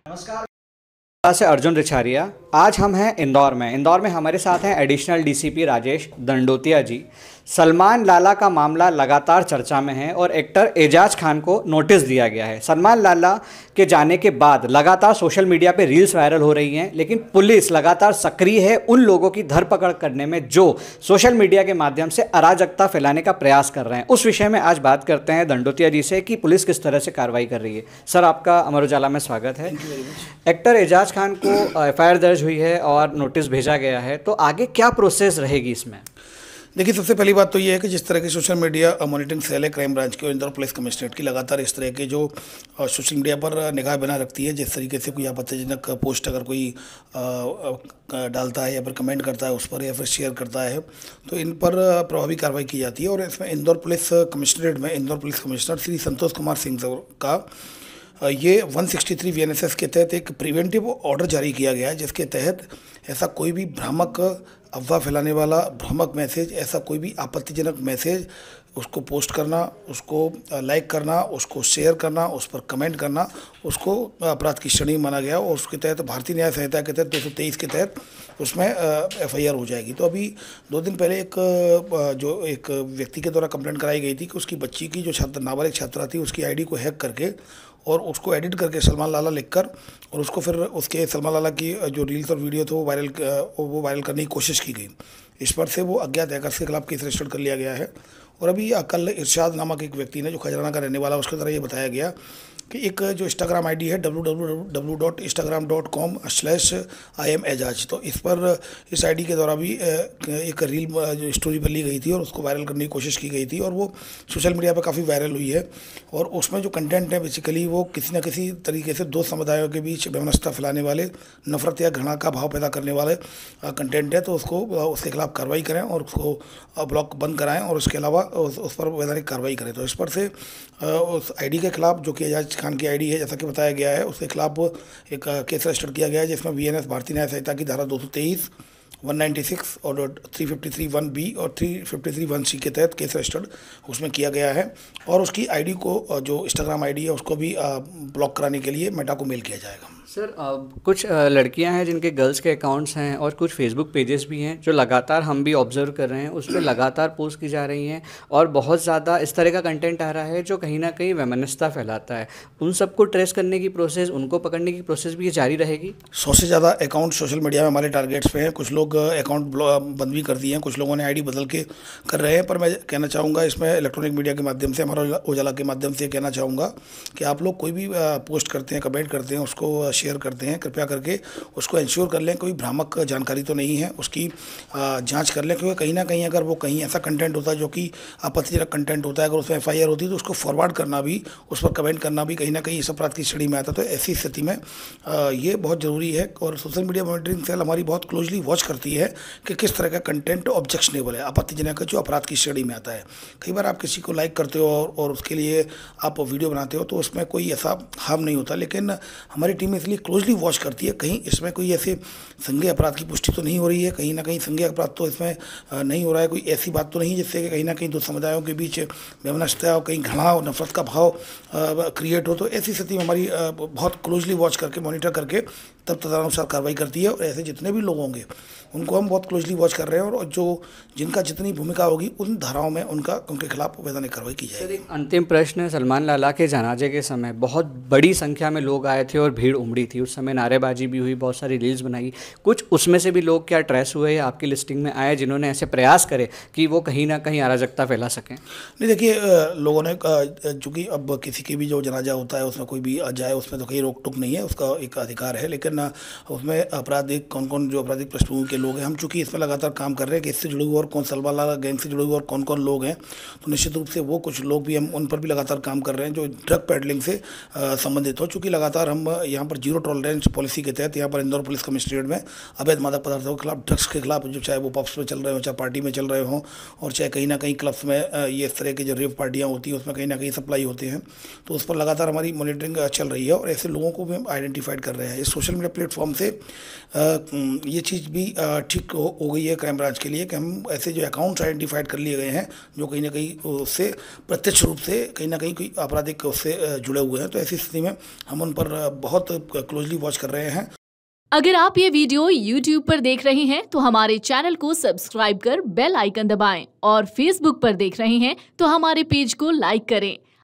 नमस्कार से अर्जुन रिछारिया। आज हम हैं इंदौर में हमारे साथ हैं एडिशनल डीसीपी राजेश दंडोतिया जी। सलमान लाला का मामला लगातार चर्चा में है और एक्टर एजाज खान को नोटिस दिया गया है। सलमान लाला के जाने के बाद लगातार सोशल मीडिया पे रील्स वायरल हो रही हैं, लेकिन पुलिस लगातार सक्रिय है उन लोगों की धरपकड़ करने में जो सोशल मीडिया के माध्यम से अराजकता फैलाने का प्रयास कर रहे हैं। उस विषय में आज बात करते हैं दंडोतिया जी से कि पुलिस किस तरह से कार्रवाई कर रही है। सर, आपका अमर उजाला में स्वागत है। एक्टर एजाज खान को एफआईआर दर्ज हुई है और नोटिस भेजा गया है, तो आगे क्या प्रोसेस रहेगी इसमें? देखिए, सबसे पहली बात तो ये है कि जिस तरह की सोशल मीडिया मॉनिटरिंग सेल है क्राइम ब्रांच की और इंदौर पुलिस कमिश्नरेट की, लगातार इस तरह के जो सोशल मीडिया पर निगाह बना रखती है। जिस तरीके से कोई आपत्तिजनक पोस्ट अगर कोई डालता है या फिर कमेंट करता है उस पर या फिर शेयर करता है, तो इन पर प्रभावी कार्रवाई की जाती है। और इसमें इंदौर पुलिस कमिश्नरेट में इंदौर पुलिस कमिश्नर श्री संतोष कुमार सिंह का ये 163 VNSS के तहत एक प्रिवेंटिव ऑर्डर जारी किया गया है, जिसके तहत ऐसा कोई भी भ्रामक अफवाह फैलाने वाला भ्रामक मैसेज, ऐसा कोई भी आपत्तिजनक मैसेज, उसको पोस्ट करना, उसको लाइक करना, उसको शेयर करना, उस पर कमेंट करना, उसको अपराध की श्रेणी माना गया। और उसके तहत भारतीय न्याय संहिता के तहत 223 के तहत उसमें FIR हो जाएगी। तो अभी 2 दिन पहले एक व्यक्ति के द्वारा कंप्लेंट कराई गई थी कि उसकी बच्ची की जो नाबालिग छात्रा थी, उसकी ID को हैक करके और उसको एडिट करके सलमान लाला लिखकर और उसको फिर उसके सलमान लाला की जो रील्स और वीडियो थे वो वायरल करने की कोशिश की गई। इस पर से वो अज्ञात हैकर्स के खिलाफ केस रजिस्टर कर लिया गया है। और अभी कल इरशाद नामक एक व्यक्ति ने, जो खजराना का रहने वाला, उसके द्वारा ये बताया गया कि एक जो इंस्टाग्राम ID है www.instagram.com/IamEjaz, तो इस ID के द्वारा भी एक रील जो स्टोरी पर ली गई थी और उसको वायरल करने की कोशिश की गई थी और वो सोशल मीडिया पर काफ़ी वायरल हुई है। और उसमें जो कंटेंट है बेसिकली वो किसी न किसी तरीके से दो समुदायों के बीच वैमनस्यता फैलाने वाले, नफरत या घृणा का भाव पैदा करने वाले कंटेंट है। तो उसके खिलाफ कार्रवाई करें और उसको ब्लॉक बंद कराएं और उसके अलावा उस पर वैधानिक कार्रवाई करें। तो इस पर से उस ID के खिलाफ, जो कि एजाज खान की ID है, जैसा कि बताया गया है, उसके खिलाफ एक केस रजिस्टर किया गया है, जिसमें VNS भारतीय न्याय संहिता की धारा 223, 196 और 353(1)B और 353(1)C के तहत केस रजिस्टर्ड उसमें किया गया है। और उसकी ID को, जो इंस्टाग्राम ID है, उसको भी ब्लॉक कराने के लिए मेटा को मेल किया जाएगा। सर, कुछ लड़कियां हैं जिनके गर्ल्स के अकाउंट्स हैं और कुछ फेसबुक पेजेस भी हैं जो लगातार हम भी ऑब्जर्व कर रहे हैं, उस पर लगातार पोस्ट की जा रही हैं और बहुत ज़्यादा इस तरह का कंटेंट आ रहा है जो कहीं ना कहीं वैमनस्यता फैलाता है। उन सबको ट्रेस करने की प्रोसेस, उनको पकड़ने की प्रोसेस भी ये जारी रहेगी। 100 से ज़्यादा अकाउंट सोशल मीडिया में हमारे टारगेट्स पे हैं। कुछ लोग अकाउंट बंद भी कर दिए हैं, कुछ लोगों ने ID बदल के कर रहे हैं। पर मैं कहना चाहूँगा, इसमें इलेक्ट्रॉनिक मीडिया के माध्यम से, हमारा उजाला के माध्यम से कहना चाहूँगा कि आप लोग कोई भी पोस्ट करते हैं, कमेंट करते हैं, उसको शेयर करते हैं, कृपया करके उसको इंश्योर कर लें कोई भ्रामक जानकारी तो नहीं है, उसकी जांच कर लें। क्योंकि कहीं ना कहीं अगर वो कहीं ऐसा कंटेंट होता है जो कि आपत्तिजनक कंटेंट होता है, अगर उसमें FIR होती है तो उसको फॉरवर्ड करना भी, उस पर कमेंट करना भी कहीं ना कहीं इस अपराध की श्रेणी में आता है। तो ऐसी स्थिति में ये बहुत ज़रूरी है। और सोशल मीडिया मॉनिटरिंग सेल हमारी बहुत क्लोजली वॉच करती है कि किस तरह का कंटेंट ऑब्जेक्शनेबल है, आपत्तिजनक है, जो अपराध की श्रेणी में आता है। कई बार आप किसी को लाइक करते हो और उसके लिए आप वीडियो बनाते हो तो उसमें कोई ऐसा हार्म नहीं होता, लेकिन हमारी टीम इसलिए क्लोजली वॉच करती है कहीं इसमें कोई ऐसे संज्ञेय अपराध की पुष्टि तो नहीं हो रही है, कहीं ना कहीं संज्ञेय अपराध तो इसमें नहीं हो रहा है, कोई ऐसी बात तो नहीं जिससे कि कहीं ना कहीं दो समुदायों के बीच वैमनस्यता और कहीं घृणा और नफरत का भाव क्रिएट हो। तो ऐसी स्थिति में हमारी बहुत क्लोजली वॉच करके, मॉनिटर करके तब तदनुसार कार्रवाई करती है। और ऐसे जितने भी लोग होंगे उनको हम बहुत क्लोजली वॉच कर रहे हैं और जिनका जितनी भूमिका होगी उन धाराओं में उनके खिलाफ वैधानिक कार्रवाई की जाएगी। एक अंतिम प्रश्न, सलमान लाला के जनाजे के समय बहुत बड़ी संख्या में लोग आए थे और भीड़ उमड़ी थी, उस समय नारेबाजी भी हुई, बहुत सारी रील्स बनाई, कुछ उसमें से भी लोग क्या ट्रेस हुए या आपकी लिस्टिंग में आए जिन्होंने ऐसे प्रयास करे कि वो कहीं ना कहीं अराजकता फैला सकें? नहीं, देखिए, लोगों ने, चूँकि अब किसी की भी जो जनाजा होता है उसमें कोई भी जाए, उसमें तो कहीं रोक टोक नहीं है, उसका एक अधिकार है। लेकिन उसमें आपराधिक कौन जो आपराधिक पृष्ठभूमि के लोग हैं, हम चूँकि इसमें लगातार काम कर रहे हैं कि इससे जुड़े हुए और कौन सलमान लाला गैंग से जुड़े हुए और कौन कौन लोग हैं, तो निश्चित रूप से वो कुछ लोग भी, हम उन पर भी लगातार काम कर रहे हैं जो ड्रग पेडलिंग से संबंधित हो। चूँकि लगातार हम यहाँ पर जीरो टॉलरेंस पॉलिसी के तहत यहाँ पर इंदौर पुलिस कमिश्नरेट में अवैध मादक पदार्थों के खिलाफ, ड्रग्स के खिलाफ, जो चाहे वो पब्स में चल रहे हो, चाहे पार्टी में चल रहे हों, और चाहे कहीं ना कहीं क्लब्स में ये इस तरह की जो रेव पार्टियाँ होती हैं उसमें कहीं ना कहीं सप्लाई होते हैं, तो उस पर लगातार हमारी मॉनिटरिंग चल रही है और ऐसे लोगों को भी हम आइडेंटिफाइड कर रहे हैं। इस सोशल मीडिया अपने प्लेटफॉर्म से ये चीज़ भी ठीक हो गई है क्राइम ब्रांच के लिए कि हम ऐसे जो अकाउंट्स आइडेंटिफाइड कर लिए गए हैं जो कहीं ना कहीं उससे प्रत्यक्ष रूप से कहीं ना कहीं कोई आपराधिक उससे जुड़े हुए हैं, तो ऐसी स्थिति में हम उन पर बहुत क्लोजली वॉच कर रहे हैं। अगर आप ये वीडियो YouTube पर देख रहे हैं तो हमारे चैनल को सब्सक्राइब कर बेल आइकन दबाएं और Facebook पर देख रहे हैं तो हमारे पेज को लाइक करें।